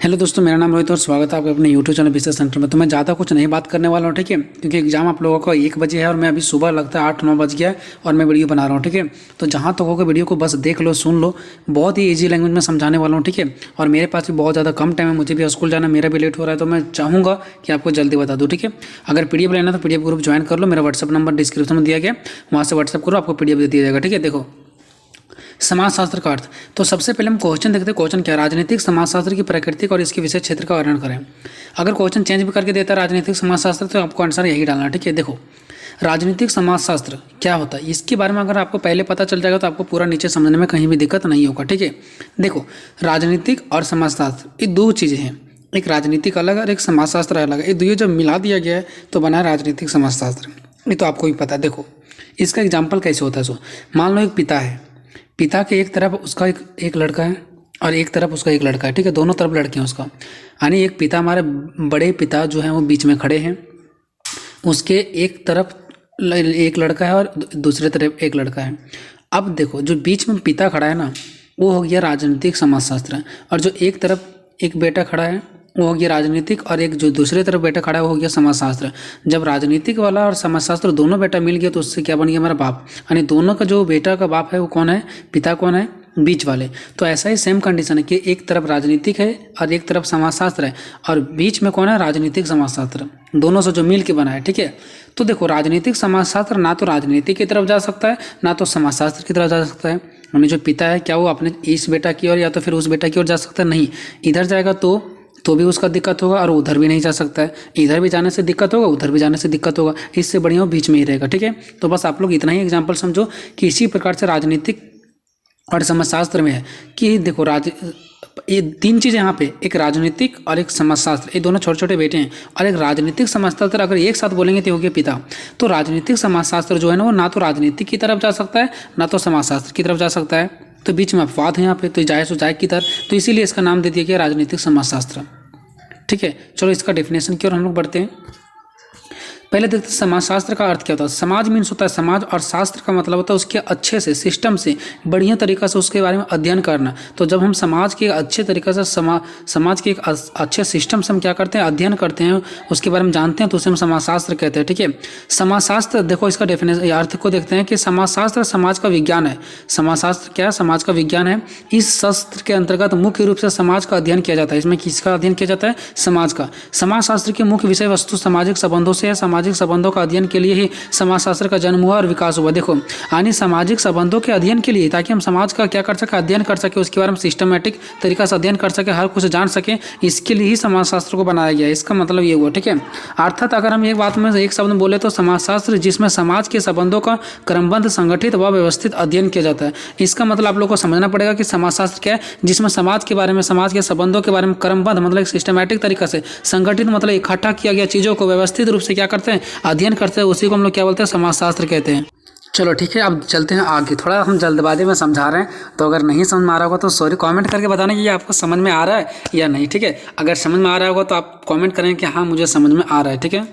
Hello दोस्तों, मेरा नाम रोहित और स्वागत है आपके अपने यूट्यूब चैनल बिजनेस सेंटर में। तो मैं ज़्यादा कुछ नहीं बात करने वाला हूँ, ठीक है, क्योंकि एग्जाम आप लोगों का 1 बजे है और मैं अभी सुबह लगता है 8-9 बज गया है और मैं वीडियो बना रहा हूँ, ठीक है। तो जहाँ तक होगा वीडियो को बस देख लो, सुन लो, बहुत ही ईजी लैंग्वेज में समझाने वाला हूँ, ठीक है। और मेरे पास भी बहुत ज़्यादा कम टाइम है, मुझे भी स्कूल जाना, मेरा भी लेट हो रहा है, तो मैं चाहूँगा कि आपको जल्दी बता दूँ, ठीक है। अगर पीडीएफ लेना तो पीडीएफ ग्रुप ज्वाइन कर लो, मेरा व्हाट्सअप नंबर डिस्क्रिप्शन में दिया गया, वहाँ से व्हाट्सअप करो, आपको पीडीएफ दे दिया जाएगा, ठीक है। देखो, समाजशास्त्र का अर्थ। तो सबसे पहले हम क्वेश्चन देखते हैं। क्वेश्चन क्या है? राजनीतिक समाजशास्त्र की प्राकृतिक और इसके विशेष क्षेत्र का वर्णन करें। अगर क्वेश्चन चेंज भी करके देता है राजनीतिक समाजशास्त्र, तो आपको आंसर यही डालना है, ठीक है। देखो, राजनीतिक समाजशास्त्र क्या होता है, इसके बारे में अगर आपको पहले पता चल जाएगा तो आपको पूरा नीचे समझने में कहीं भी दिक्कत नहीं होगा, ठीक है। देखो, राजनीतिक और समाजशास्त्र ये दो चीज़ें हैं, एक राजनीतिक अलग है और एक समाजशास्त्र अलग है। ये दोनों जब मिला दिया गया है तो बना है राजनीतिक समाजशास्त्र। ये तो आपको भी पता है। देखो, इसका एग्जाम्पल कैसे होता है। सो मान लो एक पिता है, पिता के एक तरफ उसका एक लड़का है और एक तरफ उसका एक लड़का है, ठीक है। दोनों तरफ लड़के हैं उसका, यानी एक पिता, हमारे बड़े पिता जो हैं वो बीच में खड़े हैं, उसके एक तरफ एक लड़का है और दूसरे तरफ एक लड़का है। अब देखो, जो बीच में पिता खड़ा है ना, वो हो गया राजनीतिक समाजशास्त्र, और जो एक तरफ एक बेटा खड़ा है वो हो गया राजनीतिक, और एक जो दूसरे तरफ बेटा खड़ा है वो हो गया समाजशास्त्र। जब राजनीतिक वाला और समाजशास्त्र दोनों बेटा मिल गया तो उससे क्या बन गया? हमारा बाप। यानी दोनों का जो बेटा का बाप है वो कौन है? पिता कौन है? बीच वाले। तो ऐसा ही सेम कंडीशन है कि एक तरफ राजनीतिक है और एक तरफ समाजशास्त्र है, और बीच में कौन है? राजनीतिक समाजशास्त्र, दोनों से जो मिल के बना है, ठीक है। तो देखो, राजनीतिक समाजशास्त्र ना तो राजनीति की तरफ जा सकता है ना तो समाजशास्त्र की तरफ जा सकता है। यानी जो पिता है, क्या वो अपने इस बेटा की ओर या तो फिर उस बेटा की ओर जा सकता है? नहीं। इधर जाएगा तो भी उसका दिक्कत होगा, और उधर भी नहीं जा सकता है। इधर भी जाने से दिक्कत होगा, उधर भी जाने से दिक्कत होगा। इससे बढ़िया वो बीच में ही रहेगा, ठीक है। तो बस आप लोग इतना ही एग्जाम्पल समझो कि इसी प्रकार से राजनीतिक और समाजशास्त्र में है कि देखो, ये तीन चीज़ें यहाँ पे, एक राजनीतिक और एक समाजशास्त्र, ये दोनों छोटे छोटे बेटे हैं। और एक राजनीतिक समाजशास्त्र अगर एक साथ बोलेंगे तो हो गया पिता। तो राजनीतिक समाजशास्त्र जो है ना, वो ना तो राजनीतिक की तरफ जा सकता है ना तो समाजशास्त्र की तरफ जा सकता है। तो बीच में अपवाद है यहाँ पे, तो जाए सो जाए की तरफ, तो इसीलिए इसका नाम दे दिया गया राजनीतिक समाजशास्त्र, ठीक है। चलो इसका डेफिनेशन की ओर हम लोग बढ़ते हैं। पहले देखते हैं समाजशास्त्र का अर्थ क्या होता है। समाज मीन्स होता है समाज, और शास्त्र का मतलब होता है उसके अच्छे से, सिस्टम से, बढ़िया तरीका से उसके बारे में अध्ययन करना। तो जब हम समाज के अच्छे तरीके से समाज के एक अच्छे सिस्टम से हम क्या करते हैं? अध्ययन करते हैं, उसके बारे में जानते हैं, तो उसे हम समाजशास्त्र कहते हैं, ठीक है। समाजशास्त्र, देखो इसका डेफिनेशन अर्थ को देखते हैं कि समाजशास्त्र समाज का विज्ञान है। समाजशास्त्र क्या है? समाज का विज्ञान है। इस शास्त्र के अंतर्गत मुख्य रूप से समाज का अध्ययन किया जाता है। इसमें किसका अध्ययन किया जाता है? समाज का। समाजशास्त्र की मुख्य विषय वस्तु सामाजिक संबंधों से है। सामाजिक संबंधों का अध्ययन के लिए ही समाजशास्त्र का जन्म हुआ और विकास हुआ। देखो, यानी सामाजिक संबंधों के अध्ययन के लिए, ताकि हम समाज का क्या कर सके? अध्ययन कर सके, उसके बारे में सिस्टमैटिक तरीका से अध्ययन कर सके, हर कुछ जान सके, इसके लिए ही समाजशास्त्र को बनाया गया है। इसका मतलब ये हुआ, ठीक है। अर्थात अगर हम एक बात में एक शब्द बोले तो समाजशास्त्र जिसमें समाज के संबंधों का क्रमबद्ध, संगठित व व्यवस्थित अध्ययन किया जाता है। इसका मतलब आप लोग को समझना पड़ेगा कि समाजशास्त्र क्या है? जिसमें समाज के बारे में, समाज के संबंधों के बारे में क्रमबद्ध मतलब सिस्टमैटिक तरीका से, संगठित मतलब इकट्ठा किया गया चीज़ों को व्यवस्थित रूप से क्या करते हैं? अध्ययन करते हैं। उसी को हम लोग क्या बोलते हैं? समाजशास्त्र कहते हैं। चलो ठीक है, अब चलते हैं आगे। थोड़ा हम जल्दबाजी में समझा रहे हैं, तो अगर नहीं समझ में आ रहा होगा तो सॉरी, कमेंट करके बताना कि ये आपको समझ में आ रहा है या नहीं, ठीक है। अगर समझ में आ रहा होगा तो आप कमेंट करें कि हाँ मुझे समझ में आ रहा है, ठीक है।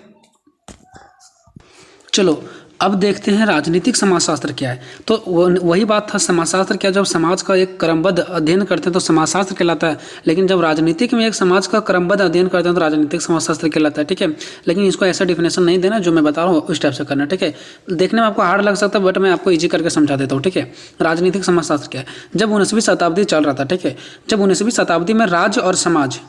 चलो अब देखते हैं राजनीतिक समाजशास्त्र क्या है। तो वही बात था, समाजशास्त्र क्या, जब समाज का एक क्रमबद्ध अध्ययन करते हैं तो समाजशास्त्र कहलाता है। लेकिन जब राजनीतिक में एक समाज का क्रमबद्ध अध्ययन करते हैं तो राजनीतिक समाजशास्त्र कहलाता है, ठीक है। लेकिन इसको ऐसा डिफिनेशन नहीं देना जो मैं बता रहा हूँ, उस टाइप से करना, ठीक है। देखने में आपको हार्ड लग सकता है, बट मैं आपको ईजी करके समझा देता हूँ, ठीक है। राजनीतिक समाजशास्त्र क्या है? जब 19वीं शताब्दी चल रहा था, ठीक है, जब 19वीं शताब्दी में राज्य और समाज,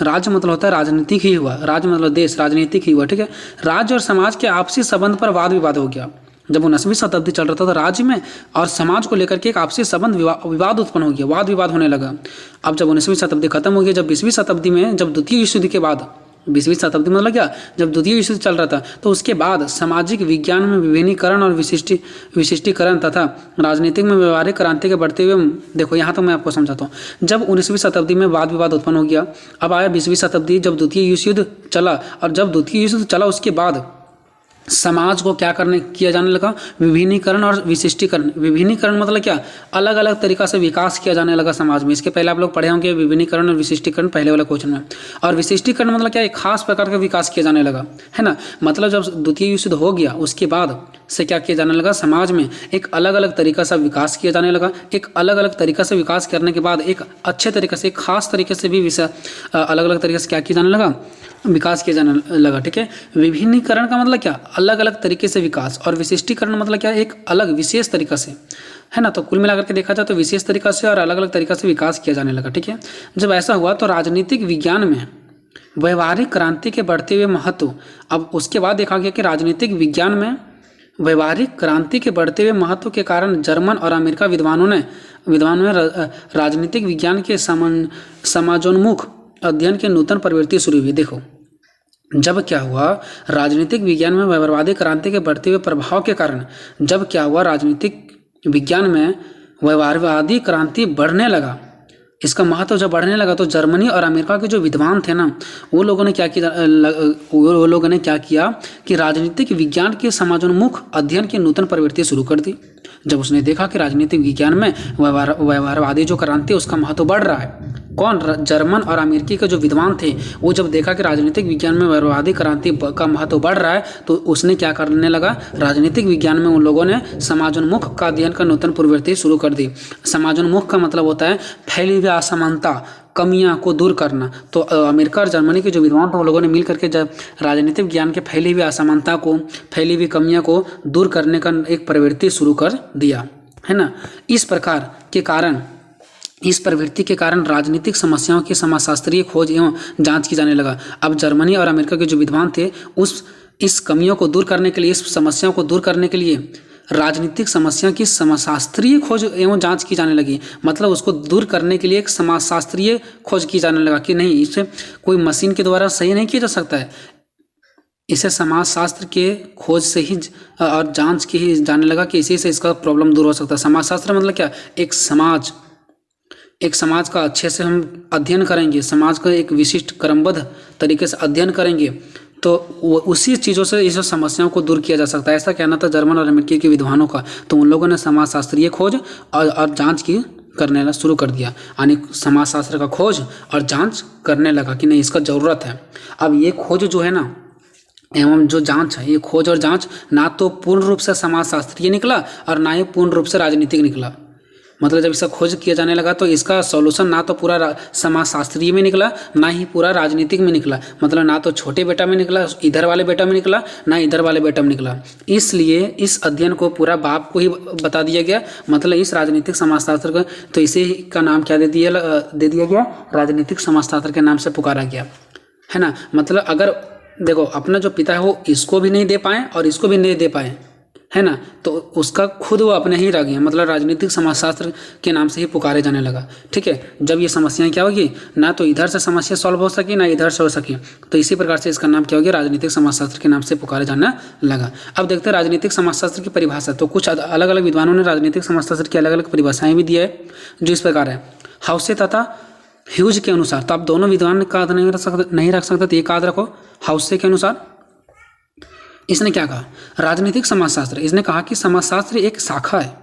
राज्य मतलब होता है राजनीतिक ही हुआ, राज्य मतलब देश, राजनीतिक ही हुआ, ठीक है। राज्य और समाज के आपसी संबंध पर वाद विवाद हो गया। जब 19वीं शताब्दी चल रहा था तो राज्य में और समाज को लेकर के एक आपसी संबंध विवाद उत्पन्न हो गया, वाद विवाद होने लगा। अब जब 19वीं शताब्दी खत्म हो गई, जब 20वीं शताब्दी में, जब द्वितीय विश्व युद्ध के बाद, 20वीं शताब्दी मतलब क्या, जब द्वितीय विश्व युद्ध चल रहा था, तो उसके बाद सामाजिक विज्ञान में विभिन्नीकरण और विशिष्टीकरण तथा राजनीतिक में व्यवहारिक क्रांति के बढ़ते हुए, देखो यहाँ तो मैं आपको समझाता हूँ। जब 19वीं शताब्दी में वाद विवाद उत्पन्न हो गया, अब आया 20वीं शताब्दी, जब द्वितीय विश्व युद्ध चला, और जब द्वितीय विश्व युद्ध चला उसके बाद समाज को क्या करने किया जाने लगा, विभिन्नीकरण और विशिष्टीकरण। विभिन्नीकरण मतलब क्या, अलग अलग तरीका से विकास किया जाने लगा समाज में। इसके पहले आप लोग पढ़े होंगे विभिन्नीकरण और विशिष्टीकरण पहले वाला क्वेश्चन में। और विशिष्टीकरण मतलब क्या, एक खास प्रकार का विकास किया जाने लगा, है ना। मतलब जब द्वितीय विश्व युद्ध हो गया उसके बाद से क्या किया जाने लगा, समाज में एक अलग अलग तरीका से विकास किया जाने लगा। एक अलग अलग तरीका से विकास करने के बाद एक अच्छे तरीके से, एक खास तरीके से भी अलग अलग तरीके से क्या किया जाने लगा, विकास किया जाने लगा। ठीक है, विभिन्नीकरण का मतलब क्या, अलग अलग तरीके से विकास, और विशिष्टीकरण मतलब क्या, एक अलग विशेष तरीका से, है ना। तो कुल मिलाकर के देखा जाए तो विशेष तरीका से और अलग अलग तरीका से विकास किया जाने लगा। ठीक है, जब ऐसा हुआ तो राजनीतिक विज्ञान में व्यवहारिक क्रांति के बढ़ते हुए महत्व, अब उसके बाद देखा गया कि राजनीतिक विज्ञान में व्यवहारिक क्रांति के बढ़ते हुए महत्व के कारण जर्मन और अमेरिका विद्वानों ने राजनीतिक विज्ञान के समाजोन्मुख अध्ययन की नूतन प्रवृत्ति शुरू हुई। देखो, जब क्या हुआ, राजनीतिक विज्ञान में व्यवहारिक क्रांति के बढ़ते हुए प्रभाव के कारण जब क्या हुआ, राजनीतिक विज्ञान में व्यवहारवादी क्रांति बढ़ने लगा, इसका महत्व जब बढ़ने लगा तो जर्मनी और अमेरिका के जो विद्वान थे ना, वो लोगों ने क्या किया कि राजनीतिक विज्ञान के समाजोन्मुख अध्ययन की नूतन प्रवृत्ति शुरू कर दी। जब उसने देखा कि राजनीतिक विज्ञान में व्यवहारवादी जो क्रांति उसका महत्व बढ़ रहा है, कौन, जर्मन और अमेरिकी के जो विद्वान थे, वो जब देखा कि राजनीतिक विज्ञान में व्यवहारवादी क्रांति का महत्व बढ़ रहा है तो उसने क्या करने लगा, राजनीतिक विज्ञान में उन लोगों ने समाजोन्मुख का अध्ययन का नूतन प्रवृत्ति शुरू कर दी। समाजोन्मुख का मतलब होता है फैली हुई असमानता, कमियां को दूर करना। तो अमेरिका और जर्मनी के जो विद्वान थे, वो लोगों ने मिल करके जब राजनीतिक विज्ञान के फैली हुई असमानता को, फैली हुई कमियां को दूर करने का एक प्रवृत्ति शुरू कर दिया, है ना। इस प्रवृत्ति के कारण राजनीतिक समस्याओं की समाजशास्त्रीय खोज एवं जांच की जाने लगा। अब जर्मनी और अमेरिका के जो विद्वान थे, इस कमियों को दूर करने के लिए, इस समस्याओं को दूर करने के लिए राजनीतिक समस्या की समाजशास्त्रीय खोज एवं जांच की जाने लगी। मतलब उसको दूर करने के लिए एक समाजशास्त्रीय खोज की जाने लगा कि नहीं, इसे कोई मशीन के द्वारा सही नहीं किया जा सकता है, इसे समाजशास्त्र के खोज से ही और जांच की ही जाने लगा कि इसी से इसका प्रॉब्लम दूर हो सकता है। समाजशास्त्र मतलब क्या, एक समाज का अच्छे से हम अध्ययन करेंगे, समाज का एक विशिष्ट क्रमबद्ध तरीके से अध्ययन करेंगे तो उसी चीज़ों से इस समस्याओं को दूर किया जा सकता है। ऐसा कहना था जर्मन और अमेरिकी के विद्वानों का। तो उन लोगों ने समाजशास्त्रीय खोज और जांच की करने शुरू कर दिया, यानी समाजशास्त्र का खोज और जांच करने लगा कि नहीं, इसका ज़रूरत है। अब ये खोज जो है ना एवं जो जांच है, ये खोज और जांच ना तो पूर्ण रूप से समाजशास्त्रीय निकला और ना ही पूर्ण रूप से राजनीतिक निकला। मतलब जब इसका खोज किया जाने लगा तो इसका सॉल्यूशन ना तो पूरा समाजशास्त्रीय में निकला, ना ही पूरा राजनीतिक में निकला। मतलब ना तो छोटे बेटा में निकला, इधर वाले बेटा में निकला, ना इधर वाले बेटा में निकला। इसलिए इस अध्ययन को पूरा बाप को ही बता दिया गया। मतलब इस राजनीतिक समाजशास्त्र को तो इसी का नाम क्या दे दिया गया, राजनीतिक समाजशास्त्र के नाम से पुकारा गया, है ना। मतलब अगर देखो, अपना जो पिता है वो इसको भी नहीं दे पाए और इसको भी नहीं दे पाए, है ना, तो उसका खुद वो अपने ही रह गया। मतलब राजनीतिक समाजशास्त्र के नाम से ही पुकारे जाने लगा। ठीक है, जब ये समस्याएं क्या होगी, ना तो इधर से समस्या सॉल्व हो सकी, ना इधर से हो सकी, तो इसी प्रकार से इसका नाम क्या हो गया, राजनीतिक समाजशास्त्र के नाम से पुकारे जाने लगा। अब देखते हैं राजनीतिक समाजशास्त्र की परिभाषा। तो कुछ अलग अलग विद्वानों ने राजनीतिक समाजशास्त्र की अलग अलग परिभाषाएं भी दी है, जो इस प्रकार है। हाउसे तथा ह्यूज के अनुसार, तो आप दोनों विद्वान का नहीं रख सकते, तो एक याद रखो, हाउसे के अनुसार इसने क्या कहा, राजनीतिक समाजशास्त्र, इसने कहा कि समाजशास्त्र एक शाखा है।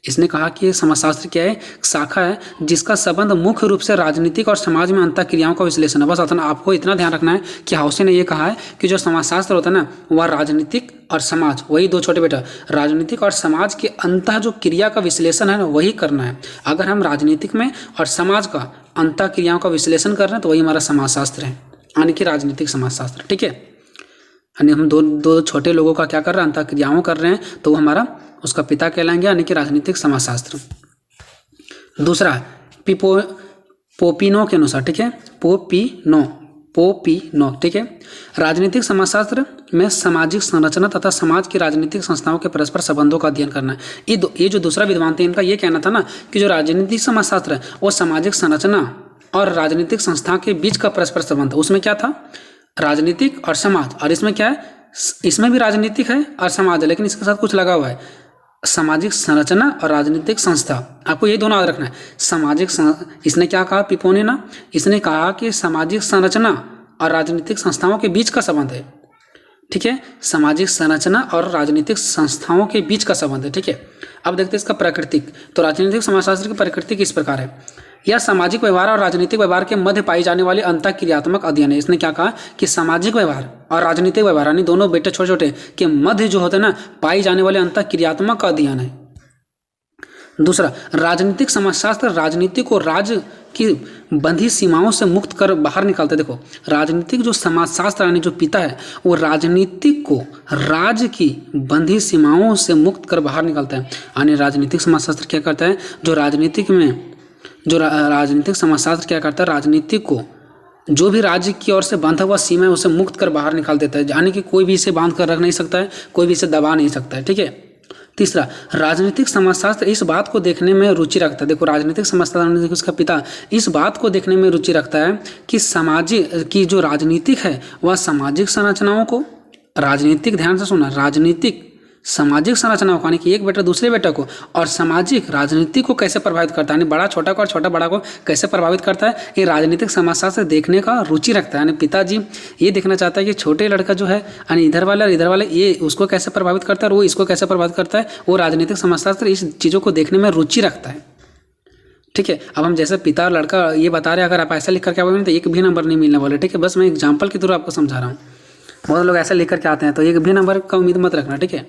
इसने कहा कि समाजशास्त्र क्या है, शाखा है जिसका संबंध मुख्य रूप से राजनीतिक और समाज में अंतःक्रियाओं का विश्लेषण है। बस आपको इतना ध्यान रखना है कि हाउसे ने ये कहा है कि जो समाजशास्त्र होता है ना, वह राजनीतिक और समाज, वही दो छोटे बेटा, राजनीतिक और समाज के अंतः जो क्रिया का विश्लेषण है ना, वही करना है। अगर हम राजनीतिक में और समाज का अंतः क्रियाओं का विश्लेषण कर रहे हैं तो वही हमारा समाजशास्त्र है, यानी कि राजनीतिक समाजशास्त्र। ठीक है, यानी हम दो छोटे लोगों का क्या कर रहे हैं, अंतःक्रियाओं कर रहे हैं, तो वो हमारा उसका पिता कहलाएंगे, यानी कि राजनीतिक समाजशास्त्र। दूसरा पोपिनो के अनुसार, ठीक है, पोपिनो, ठीक है, राजनीतिक समाजशास्त्र में सामाजिक संरचना तथा समाज की राजनीतिक संस्थाओं के परस्पर संबंधों का अध्ययन करना है। ये जो दूसरा विद्वान थे, इनका ये कहना था ना कि जो राजनीतिक समाजशास्त्र है वो सामाजिक संरचना और राजनीतिक संस्था के बीच का परस्पर संबंध, उसमें क्या था, राजनीतिक और समाज, और इसमें क्या है, इसमें भी राजनीतिक है और समाज है, लेकिन इसके साथ कुछ लगा हुआ है, सामाजिक संरचना और राजनीतिक संस्था। आपको ये दोनों याद रखना है। इसने क्या कहा पिपोने ना, इसने कहा कि सामाजिक संरचना और राजनीतिक संस्थाओं के बीच का संबंध है। ठीक है, सामाजिक संरचना और राजनीतिक संस्थाओं के बीच का संबंध है। ठीक है, अब देखते हैं इसका प्राकृतिक। तो राजनीतिक समाजशास्त्र की प्रकृति किस प्रकार है? यह सामाजिक व्यवहार और राजनीतिक व्यवहार के मध्य पाई जाने वाली अंतःक्रियात्मक अध्ययन है। इसने क्या कहा कि सामाजिक व्यवहार और राजनीतिक व्यवहार यानी दोनों बेटे छोटे छोटे के मध्य जो होते हैं ना, पाई जाने वाले अंतःक्रियात्मक का अध्ययन है। दूसरा, राजनीतिक समाजशास्त्र राजनीति को राज्य की बंधी सीमाओं से मुक्त कर बाहर निकालते। देखो, राजनीतिक जो समाजशास्त्र यानी जो पिता है वो राजनीतिक को राज्य की बंधी सीमाओं से मुक्त कर बाहर निकालता है। यानी राजनीतिक समाजशास्त्र क्या करता है, जो राजनीतिक समाजशास्त्र क्या करता है, राजनीतिक को जो भी राज्य की ओर से बांधा हुआ सीमा है उसे मुक्त कर बाहर निकाल देता है। यानी कि कोई भी इसे बांध कर रख नहीं सकता है, कोई भी इसे दबा नहीं सकता है। ठीक है। तीसरा, राजनीतिक समाजशास्त्र इस बात को देखने में रुचि रखता है। देखो, राजनीतिक समाजशास्त्र उसका पिता इस बात को देखने में रुचि रखता है कि की जो राजनीतिक है वह सामाजिक संरचनाओं को, राजनीतिक, ध्यान से सुना, राजनीतिक सामाजिक संरचनाओं को, यानी कि एक बेटा दूसरे बेटा को, और सामाजिक राजनीति को कैसे प्रभावित करता है, यानी बड़ा छोटा को और छोटा बड़ा को कैसे प्रभावित करता है, ये राजनीतिक समाजशास्त्र देखने का रुचि रखता है। यानी पिताजी ये देखना चाहता है कि छोटे लड़का जो है, यानी इधर वाला और इधर वाले, ये उसको कैसे प्रभावित करता है और वो इसको कैसे प्रभावित करता है। वो राजनीतिक समाजशास्त्र इस चीज़ों को देखने में रुचि रखता है। ठीक है। अब हम जैसे पिता और लड़का ये बता रहे हैं, अगर आप ऐसा लिख करके आओगे तो एक भी नंबर नहीं मिलने वाले। ठीक है, बस मैं एग्जाम्पल के थ्रू आपको समझा रहा हूँ। बहुत लोग ऐसा लिख करके आते हैं, तो एक भी नंबर का उम्मीद मत रखना। ठीक है।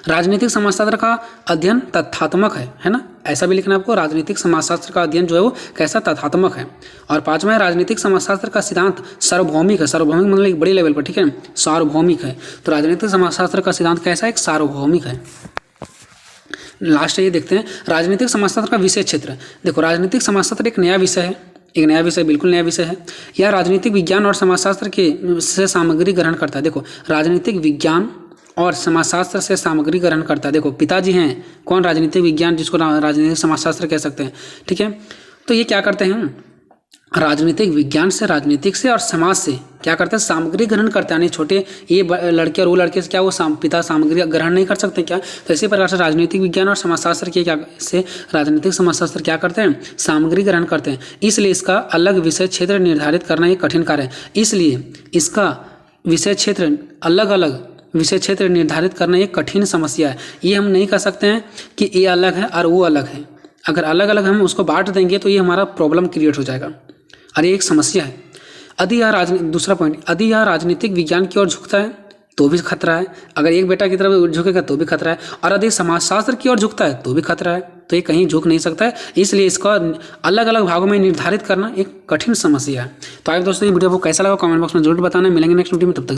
राजनीतिक समाजशास्त्र का अध्ययन तथ्यात्मक है ना, ऐसा भी लिखना आपको। राजनीतिक समाजशास्त्र का अध्ययन जो है वो कैसा, तथ्यात्मक है। और पांचवा है, राजनीतिक समाजशास्त्र का सिद्धांत सार्वभौमिक है। सार्वभौमिक मतलब एक बड़ी लेवल पर, ठीक है, सार्वभौमिक है। तो राजनीतिक समाजशास्त्र का सिद्धांत कैसा है, एक सार्वभौमिक है। लास्ट ये देखते हैं राजनीतिक समाजशास्त्र का विषय क्षेत्र। देखो, राजनीतिक समाजशास्त्र एक नया विषय है, एक नया विषय, बिल्कुल नया विषय है। यह राजनीतिक विज्ञान और समाजशास्त्र के से सामग्री ग्रहण करता है। देखो, राजनीतिक विज्ञान और समाजशास्त्र से सामग्री ग्रहण करता है। देखो, पिताजी हैं कौन, राजनीतिक विज्ञान, जिसको राजनीतिक समाजशास्त्र कह सकते हैं। ठीक है, तो ये क्या करते हैं, राजनीतिक विज्ञान से, राजनीतिक से और समाज से क्या करते हैं, सामग्री ग्रहण करते हैं। यानी छोटे ये लड़के और वो लड़के से क्या वो पिता सामग्री ग्रहण नहीं कर सकते क्या? तो इसी प्रकार से राजनीतिक विज्ञान और समाजशास्त्र के क्या से राजनीतिक समाजशास्त्र क्या करते हैं, सामग्री ग्रहण करते हैं। इसलिए इसका अलग विषय क्षेत्र निर्धारित करना एक कठिन कार्य है। इसलिए इसका विषय क्षेत्र, अलग अलग विषय क्षेत्र निर्धारित करना एक कठिन समस्या है। ये हम नहीं कह सकते हैं कि ये अलग है और वो अलग है। अगर अलग अलग हम उसको बांट देंगे तो ये हमारा प्रॉब्लम क्रिएट हो जाएगा और ये एक समस्या है। दूसरा पॉइंट, यदि यह राजनीतिक विज्ञान की ओर झुकता है तो भी खतरा है। अगर एक बेटा की तरफ झुकेगा तो भी खतरा है, और यदि समाजशास्त्र की ओर झुकता है तो भी खतरा है। तो ये कहीं झुक नहीं सकता है, इसलिए इसका अलग अलग भागों में निर्धारित करना एक कठिन समस्या है। तो आइए दोस्तों, ये वीडियो को कैसा लगा कमेंट बॉक्स में जरूर बताना। मिलेंगे नेक्स्ट वीडियो में, तब तक